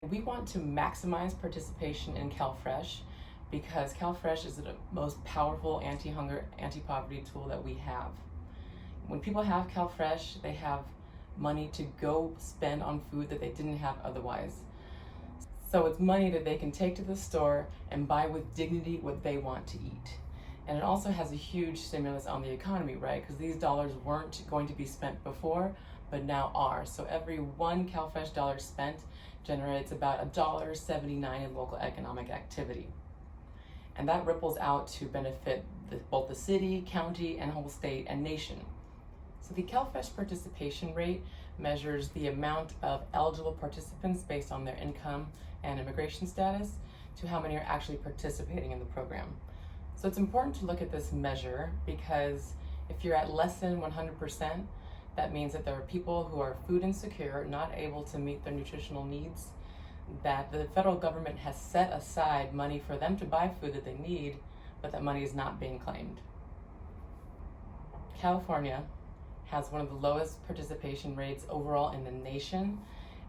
We want to maximize participation in CalFresh because CalFresh is the most powerful anti-hunger, anti-poverty tool that we have. When people have CalFresh, they have money to go spend on food that they didn't have otherwise. So it's money that they can take to the store and buy with dignity what they want to eat. And it also has a huge stimulus on the economy, right? Because these dollars weren't going to be spent before, but now are. So every one CalFresh dollar spent generates about $1.79 in local economic activity. And that ripples out to benefit both the city, county, and whole state and nation. So the CalFresh participation rate measures the amount of eligible participants based on their income and immigration status to how many are actually participating in the program. So it's important to look at this measure because if you're at less than 100%, that means that there are people who are food insecure, not able to meet their nutritional needs, that the federal government has set aside money for them to buy food that they need, but that money is not being claimed. California has one of the lowest participation rates overall in the nation,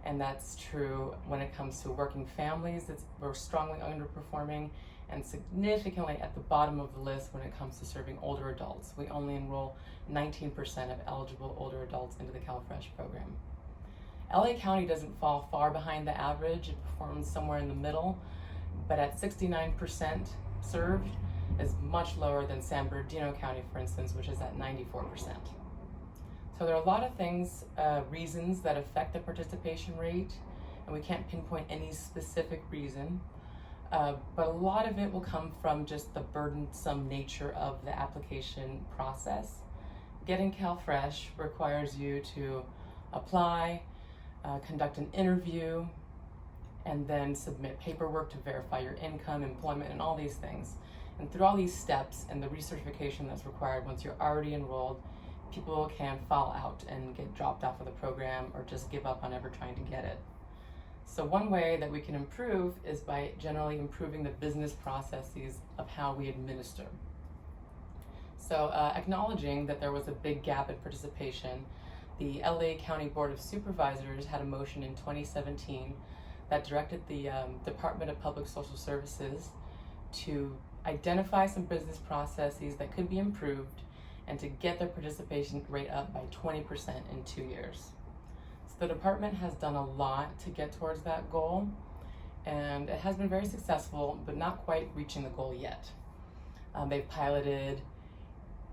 and that's true when it comes to working families. We're strongly underperforming and significantly at the bottom of the list when it comes to serving older adults. We only enroll 19% of eligible older adults into the CalFresh program. LA County doesn't fall far behind the average. It performs somewhere in the middle, but at 69% served is much lower than San Bernardino County, for instance, which is at 94%. So there are a lot of things, reasons that affect the participation rate, and we can't pinpoint any specific reason. But a lot of it will come from just the burdensome nature of the application process. Getting CalFresh requires you to apply, conduct an interview, and then submit paperwork to verify your income, employment, and all these things. And through all these steps and the recertification that's required once you're already enrolled, people can fall out and get dropped off of the program or just give up on ever trying to get it. So one way that we can improve is by generally improving the business processes of how we administer. So acknowledging that there was a big gap in participation, the LA County Board of Supervisors had a motion in 2017 that directed the Department of Public Social Services to identify some business processes that could be improved and to get their participation rate up by 20% in 2 years. The department has done a lot to get towards that goal, and it has been very successful, but not quite reaching the goal yet. They've piloted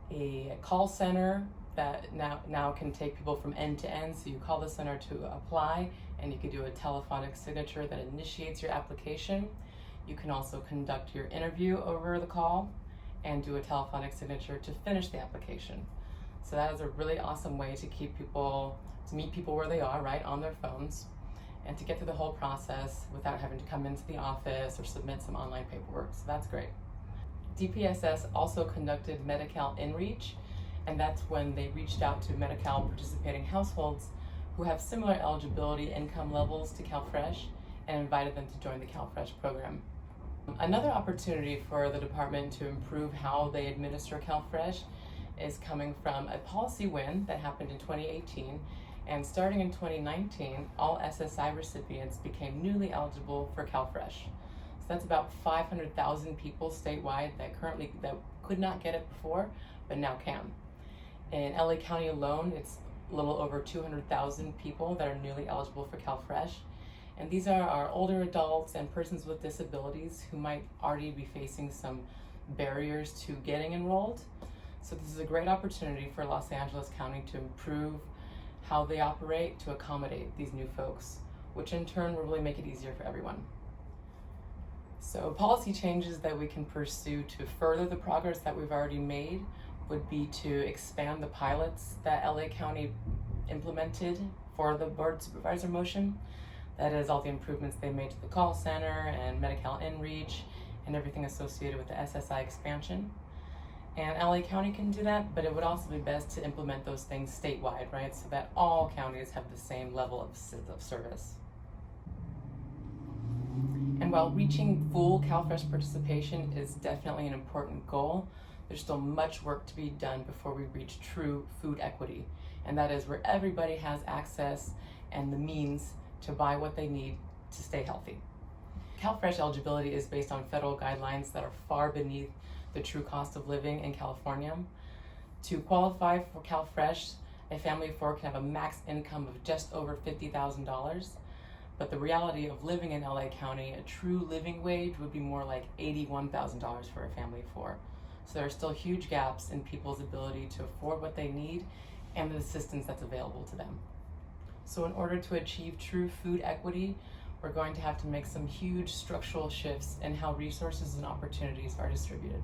a call center that now can take people from end to end. So you call the center to apply, and you can do a telephonic signature that initiates your application. You can also conduct your interview over the call and do a telephonic signature to finish the application. So that is a really awesome way to meet people where they are, right, on their phones, and to get through the whole process without having to come into the office or submit some online paperwork. So that's great. DPSS also conducted Medi-Cal InReach, and that's when they reached out to Medi-Cal participating households who have similar eligibility income levels to CalFresh and invited them to join the CalFresh program. Another opportunity for the department to improve how they administer CalFresh is coming from a policy win that happened in 2018, and starting in 2019, all SSI recipients became newly eligible for CalFresh. So that's about 500,000 people statewide that could not get it before, but now can. In LA County alone, it's a little over 200,000 people that are newly eligible for CalFresh. And these are our older adults and persons with disabilities who might already be facing some barriers to getting enrolled. So this is a great opportunity for Los Angeles County to improve how they operate to accommodate these new folks, which in turn will really make it easier for everyone. So policy changes that we can pursue to further the progress that we've already made would be to expand the pilots that LA County implemented for the board supervisor motion. That is all the improvements they made to the call center and Medi-Cal InReach and everything associated with the SSI expansion. And LA County can do that, but it would also be best to implement those things statewide, right? So that all counties have the same level of service. And while reaching full CalFresh participation is definitely an important goal, there's still much work to be done before we reach true food equity. And that is where everybody has access and the means to buy what they need to stay healthy. CalFresh eligibility is based on federal guidelines that are far beneath the true cost of living in California. To qualify for CalFresh, a family of four can have a max income of just over $50,000. But the reality of living in LA County, a true living wage would be more like $81,000 for a family of four. So there are still huge gaps in people's ability to afford what they need and the assistance that's available to them. So in order to achieve true food equity, we're going to have to make some huge structural shifts in how resources and opportunities are distributed.